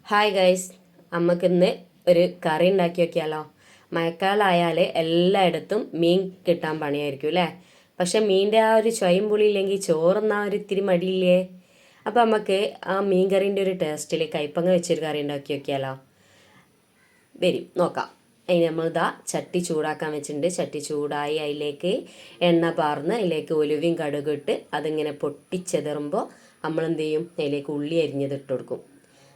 Hi guys, നമുക്കിന്ന് ഒരു കറി ഉണ്ടാക്കി നോക്കിയാലോ. മഴക്കാലമായാൽ എല്ലായിടത്തും മീൻ കിട്ടാൻ പണിയായിരിക്കും അല്ലേ. പക്ഷെ മീൻ്റെ ആ ഒരു ചൊയും പുളി ഇല്ലെങ്കിൽ ചോറുന്ന ഒരു ഇത്തിരി മടിയില്ലേ. അപ്പം നമുക്ക് ആ മീൻ കറീൻ്റെ ഒരു ടേസ്റ്റിൽ കൈപ്പങ്ങ വെച്ചൊരു കറി ഉണ്ടാക്കി നോക്കിയാലോ. വരും നോക്കാം. അതിന് നമ്മളിതാ ചട്ടി ചൂടാക്കാൻ വെച്ചിട്ടുണ്ട്. ചട്ടി ചൂടായി അതിലേക്ക് എണ്ണ പാർന്ന് അതിലേക്ക് ഒലുവയും കടുകിട്ട് അതിങ്ങനെ പൊട്ടിച്ചെതറുമ്പോൾ നമ്മളെന്ത് ചെയ്യും, അതിലേക്ക് ഉള്ളി അരിഞ്ഞത് ഇട്ട് കൊടുക്കും.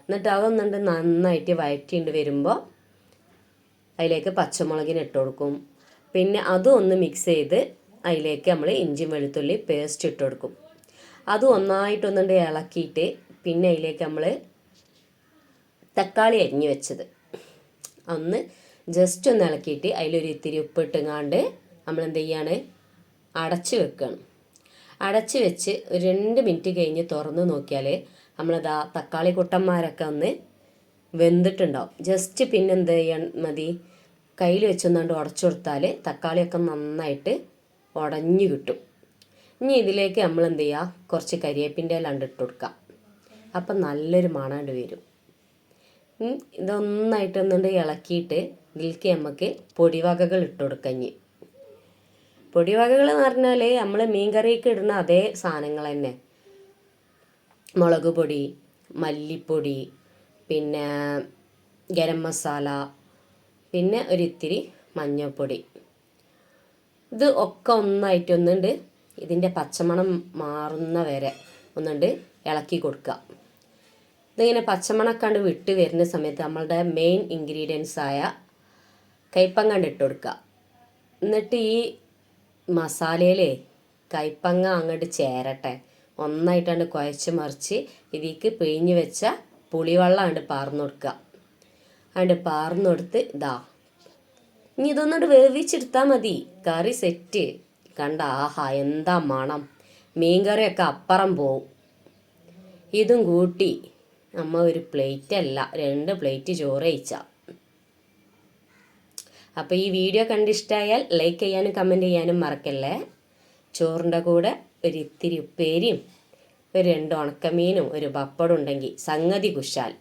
എന്നിട്ട് അതൊന്നുണ്ട് നന്നായിട്ട് വഴറ്റിണ്ട് വരുമ്പോൾ അതിലേക്ക് പച്ചമുളകിന് ഇട്ട് കൊടുക്കും. പിന്നെ അതും ഒന്ന് മിക്സ് ചെയ്ത് അതിലേക്ക് നമ്മൾ ഇഞ്ചിയും വെളുത്തുള്ളി പേസ്റ്റ് ഇട്ട് കൊടുക്കും. അതും ഒന്നായിട്ടൊന്നുണ്ട് ഇളക്കിയിട്ട് പിന്നെ അതിലേക്ക് നമ്മൾ തക്കാളി അരിഞ്ഞ് വെച്ചത് ഒന്ന് ജസ്റ്റ് ഒന്ന് ഇളക്കിയിട്ട് അതിലൊരു ഇത്തിരി ഉപ്പിട്ടുങ്ങാണ്ട് നമ്മളെന്ത് ചെയ്യാണ്, അടച്ച് വെക്കുകയാണ്. അടച്ച് വെച്ച് ഒരു 2 മിനിറ്റ് കഴിഞ്ഞ് തുറന്ന് നോക്കിയാൽ നമ്മളിതാ തക്കാളി കുട്ടന്മാരൊക്കെ ഒന്ന് വെന്തിട്ടുണ്ടാവും. ജസ്റ്റ് പിന്നെ എന്ത് ചെയ്യാൻ മതി, കയ്യിൽ വെച്ചൊന്നാണ്ട് ഉടച്ചു കൊടുത്താൽ തക്കാളിയൊക്കെ നന്നായിട്ട് ഉടഞ്ഞു കിട്ടും. ഇനി ഇതിലേക്ക് നമ്മൾ എന്ത് ചെയ്യുക, കുറച്ച് കരിവേപ്പിൻ്റെ ഇല ഇട്ട് കൊടുക്കുക. അപ്പം നല്ലൊരു മണമുണ്ട് വരും. ഇതൊന്നായിട്ടൊന്നുണ്ട് ഇളക്കിയിട്ട് ഇതിലേക്ക് നമുക്ക് പൊടിവകകൾ ഇട്ട് കൊടുക്കാം. ഇനി പൊടിവകകൾ എന്ന് പറഞ്ഞാൽ നമ്മൾ മീൻ കറിക്ക് ഇടുന്ന അതേ സാധനങ്ങൾ തന്നെ. മുളക് പൊടി, മല്ലിപ്പൊടി, പിന്നെ ഗരം മസാല, പിന്നെ ഒരിത്തിരി മഞ്ഞൾപ്പൊടി. ഇത് ഒക്കെ ഒന്നായിട്ടൊന്നുണ്ട് ഇതിൻ്റെ പച്ചമണം മാറുന്ന വരെ ഒന്നുണ്ട് ഇളക്കി കൊടുക്കുക. ഇതിങ്ങനെ പച്ചമണക്കാണ്ട് വിട്ട് വരുന്ന സമയത്ത് നമ്മളുടെ മെയിൻ ഇൻഗ്രീഡിയൻസ് ആയ കൈപ്പങ്ങ ഇട്ട് കൊടുക്കുക. എന്നിട്ട് ഈ മസാലയിലേ കൈപ്പങ്ങ അങ്ങോട്ട് ചേരട്ടെ, ഒന്നായിട്ടാണ്ട് കുഴച്ച് മറിച്ച് ഇതിലേക്ക് പിഴിഞ്ഞ് വെച്ച പുളിവെള്ളം അങ്ങോട്ട് പാർന്നു കൊടുക്കുക. അങ്ങോട്ട് പാർന്നു കൊടുത്ത് ഇതാ ഇനി ഇതൊന്നുകൊണ്ട് വേവിച്ചെടുത്താൽ മതി, കറി സെറ്റ്. കണ്ട, ആഹാ എന്താ മണം, മീൻ കറിയൊക്കെ അപ്പുറം പോവും. ഇതും കൂട്ടി നമ്മൾ ഒരു പ്ലേറ്റ് അല്ല 2 പ്ലേറ്റ് ചോറ് കഴിച്ചാൽ. അപ്പോൾ ഈ വീഡിയോ കണ്ടിഷ്ടമായാൽ ലൈക്ക് ചെയ്യാനും കമൻറ്റ് ചെയ്യാനും മറക്കല്ലേ. ചോറിൻ്റെ കൂടെ ഒരിത്തിരി ഉപ്പേരിയും ഒരു 2 ഉണക്കമീനും ഒരു പപ്പടം ഉണ്ടെങ്കിൽ സംഗതി കുശാൽ.